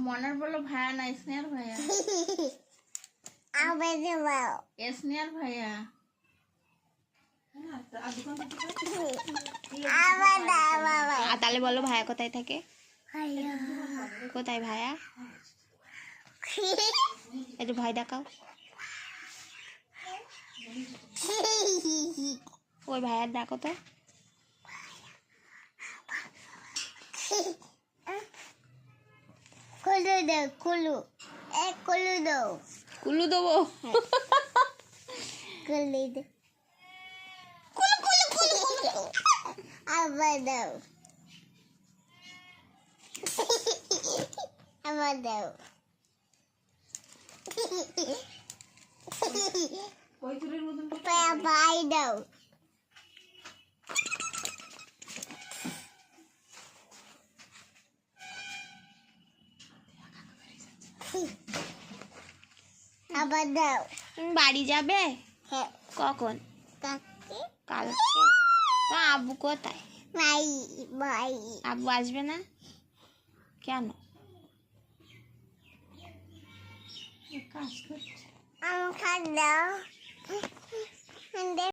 মনার বললো ভাইয়া না, স্নেহার ভাইয়া। স্নেহার ভাইয়া। তাহলে বলো ভাইয়া কোথায় থাকে? কোথায় ভাইয়া? একটু ভয় দেখাও। ওই ভাইয়ার ডাকো তো। কুলু দাও, কুলু। কুলু দাও। কুলু দেবো? কুলু দাও। কুলু কুলু কুলু কুলু। আবার দাও। আবার দাও। বাই দাও। আবার দাও। তুমি বাড়ি যাবে? হ্যাঁ। কখন? কাকে? কালকে। তো আব্বু কোথায়? Bye bye. আব্বু আসবে না কেন? কাজ করছে। আমাকে দাও।